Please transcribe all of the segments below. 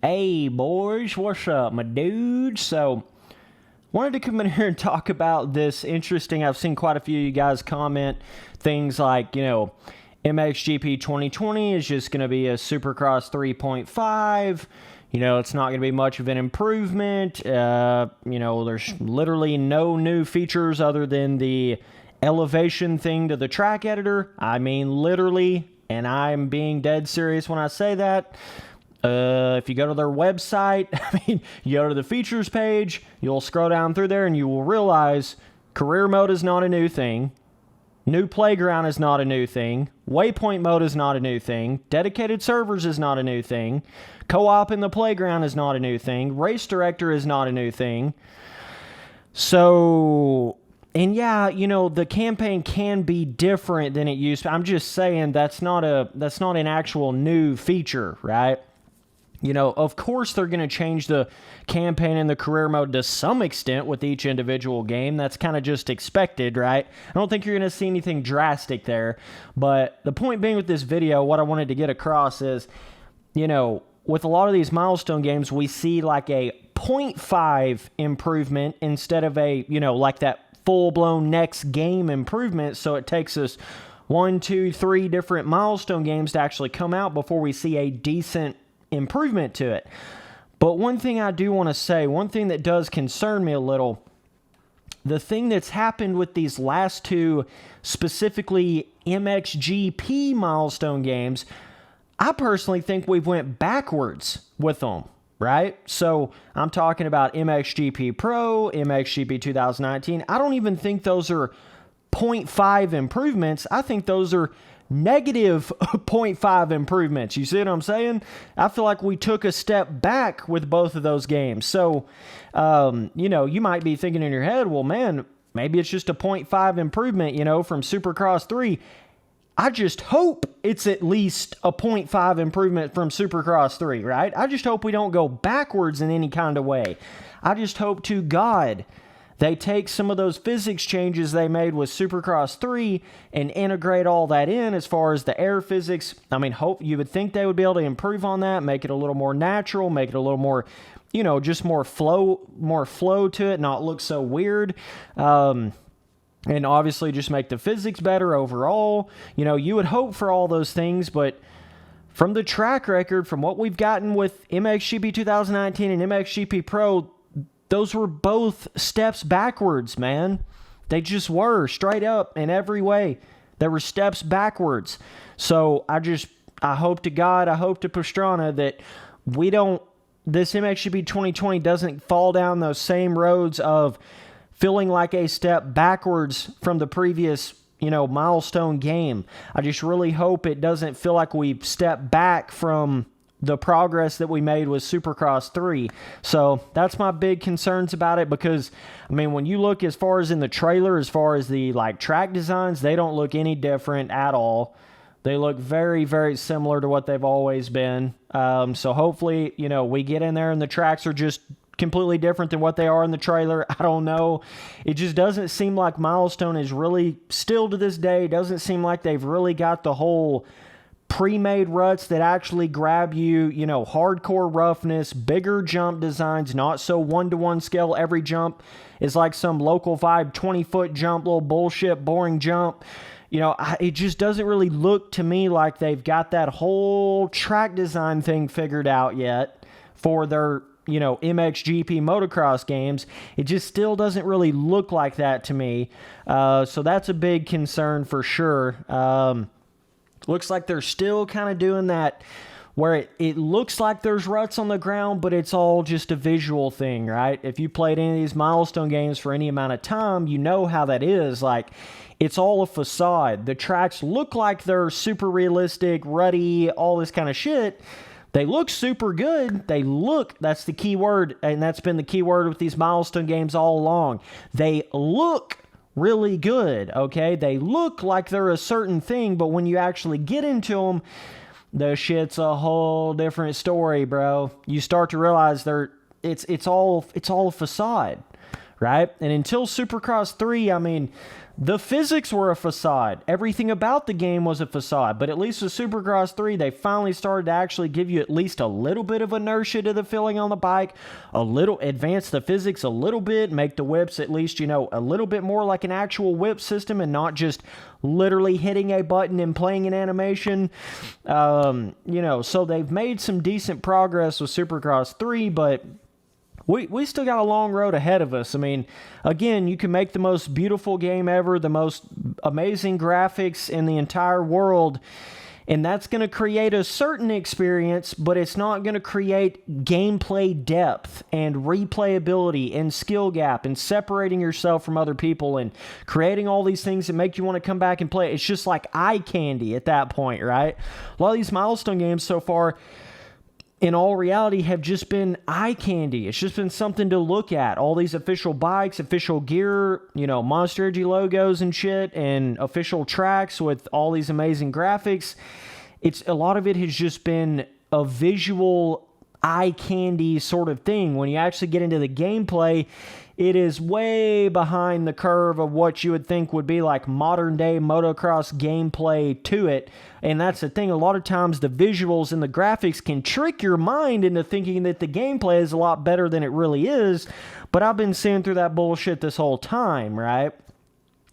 Hey boys, what's up, my dude? So, wanted to come in here and talk about this interesting. I've seen quite a few of you guys comment things like, MXGP 2020 is just going to be a Supercross 3.5. It's not going to be much of an improvement. There's literally no new features other than the elevation thing to the track editor. I mean, literally, and I'm being dead serious when I say that. If you go to their website, you go to the features page, you'll scroll down through there and you will realize career mode is not a new thing. New playground is not a new thing. Waypoint mode is not a new thing. Dedicated servers is not a new thing. Co-op in the playground is not a new thing. Race director is not a new thing. So, and yeah, the campaign can be different than it used to. I'm just saying that's not an actual new feature, right? Of course they're going to change the campaign and the career mode to some extent with each individual game. That's kind of just expected, right? I don't think you're going to see anything drastic there. But the point being with this video, what I wanted to get across is, with a lot of these milestone games, we see like a 0.5 improvement instead of a, like that full-blown next game improvement. So it takes us 1, 2, 3 different milestone games to actually come out before we see a decent improvement to it. But one thing I do want to say, one thing that does concern me a little, the thing that's happened with these last two, specifically MXGP milestone games, I personally think we've went backwards with them, right? So I'm talking about MXGP Pro, MXGP 2019. I don't even think those are 0.5 improvements. I think those are negative 0.5 improvements. You see what I'm saying? I feel like we took a step back with both of those games. So, you might be thinking in your head, well, man, maybe it's just a 0.5 improvement, from Supercross 3. I just hope it's at least a 0.5 improvement from Supercross 3, right? I just hope we don't go backwards in any kind of way. I just hope to God they take some of those physics changes they made with Supercross 3 and integrate all that in as far as the air physics. Hope you would think they would be able to improve on that, make it a little more natural, make it a little more, just more flow to it, not look so weird. And obviously just make the physics better overall. You would hope for all those things, but from the track record, from what we've gotten with MXGP 2019 and MXGP Pro, those were both steps backwards, man. They just were, straight up in every way. They were steps backwards. So I hope to God, I hope to Pastrana that this MXGP 2020 doesn't fall down those same roads of feeling like a step backwards from the previous, milestone game. I just really hope it doesn't feel like we've stepped back from the progress that we made with Supercross 3. So that's my big concerns about it, because when you look as far as in the trailer, as far as the track designs, they don't look any different at all. They look very, very similar to what they've always been. So hopefully, we get in there and the tracks are just completely different than what they are in the trailer. I don't know. It just doesn't seem like Milestone is really, still to this day, doesn't seem like they've really got the whole pre-made ruts that actually grab you, hardcore roughness, bigger jump designs, not so one-to-one scale. Every jump is like some local vibe, 20-foot jump, little bullshit, boring jump. It just doesn't really look to me like they've got that whole track design thing figured out yet for their, MXGP motocross games. It just still doesn't really look like that to me. So that's a big concern for sure. Looks like they're still kind of doing that where it looks like there's ruts on the ground, but it's all just a visual thing, right? If you played any of these milestone games for any amount of time, you know how that is. Like, it's all a facade. The tracks look like they're super realistic, ruddy, all this kind of shit. They look super good. That's the key word, and that's been the key word with these milestone games all along. They look really good, okay? They look like they're a certain thing, but when you actually get into them, the shit's a whole different story, bro. You start to realize it's all a facade, right? And until Supercross 3, I mean, the physics were a facade. Everything about the game was a facade. But at least with Supercross 3, they finally started to actually give you at least a little bit of inertia to the feeling on the bike, a little, advance the physics a little bit, make the whips at least, you know, a little bit more like an actual whip system and not just literally hitting a button and playing an animation. You know, so they've made some decent progress with Supercross 3, but we still got a long road ahead of us. I mean, again, you can make the most beautiful game ever, the most amazing graphics in the entire world, and that's going to create a certain experience, but it's not going to create gameplay depth and replayability and skill gap and separating yourself from other people and creating all these things that make you want to come back and play. It's just like eye candy at that point, right? A lot of these milestone games so far, in all reality, have just been eye candy. It's just been something to look at. All these official bikes, official gear, you know, Monster Energy logos and shit, and official tracks with all these amazing graphics. It's a lot of it has just been a visual eye candy sort of thing. When you actually get into the gameplay, it is way behind the curve of what you would think would be like modern day motocross gameplay to it. And that's the thing, a lot of times the visuals and the graphics can trick your mind into thinking that the gameplay is a lot better than it really is. But I've been seeing through that bullshit this whole time, right?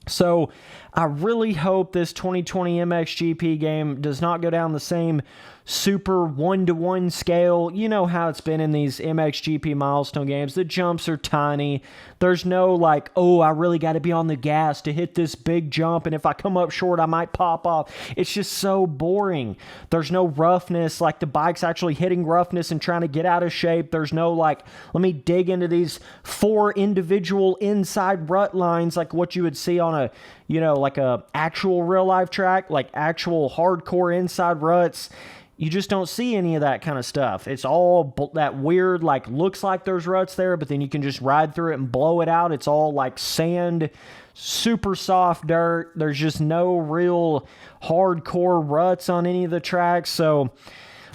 So I really hope this 2020 MXGP game does not go down the same super one-to-one scale. You know how it's been in these MXGP milestone games. The jumps are tiny. There's no like, oh, I really got to be on the gas to hit this big jump, and if I come up short, I might pop off. It's just so boring. There's no roughness, like the bike's actually hitting roughness and trying to get out of shape. There's no like, let me dig into these 4 individual inside rut lines like what you would see on a, you know, like a actual real life track, like actual hardcore inside ruts. You just don't see any of that kind of stuff. It's all that weird, like, looks like there's ruts there, but then you can just ride through it and blow it out. It's all like sand, super soft dirt. There's just no real hardcore ruts on any of the tracks. So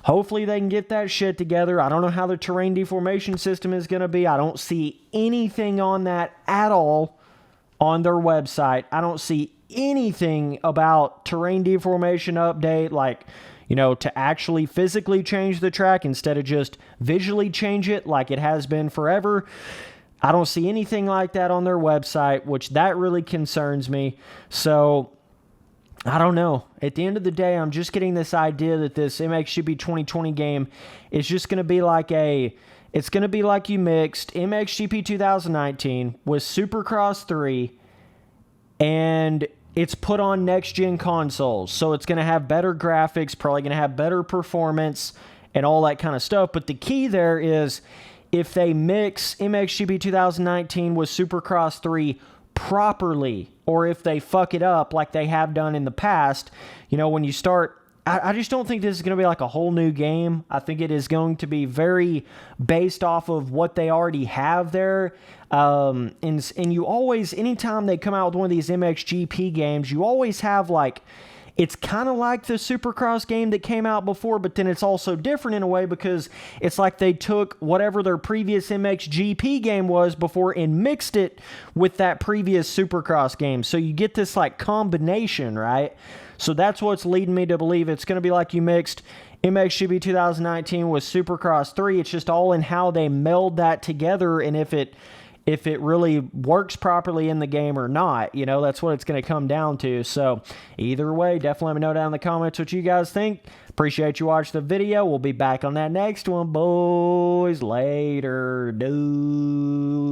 hopefully they can get that shit together. I don't know how the terrain deformation system is going to be. I don't see anything on that at all on their website. I don't see anything about terrain deformation update, like, you know, to actually physically change the track instead of just visually change it like it has been forever. I don't see anything like that on their website, which that really concerns me. So I don't know. At the end of the day, I'm just getting this idea that this MXGP 2020 game is just going to be like it's going to be like you mixed MXGP 2019 with Supercross 3, and it's put on next-gen consoles, so it's going to have better graphics, probably going to have better performance, and all that kind of stuff. But the key there is if they mix MXGP 2019 with Supercross 3 properly, or if they fuck it up like they have done in the past, you know, when you start... I just don't think this is going to be like a whole new game. I think it is going to be very based off of what they already have there. And you always, anytime they come out with one of these MXGP games, you always have like, it's kind of like the Supercross game that came out before, but then it's also different in a way because it's like they took whatever their previous MXGP game was before and mixed it with that previous Supercross game. So you get this like combination, right? So that's what's leading me to believe it's going to be like you mixed MXGP 2019 with Supercross 3. It's just all in how they meld that together and if it really works properly in the game or not. You know, that's what it's going to come down to. So either way, definitely let me know down in the comments what you guys think. Appreciate you watching the video. We'll be back on that next one, boys. Later, dude.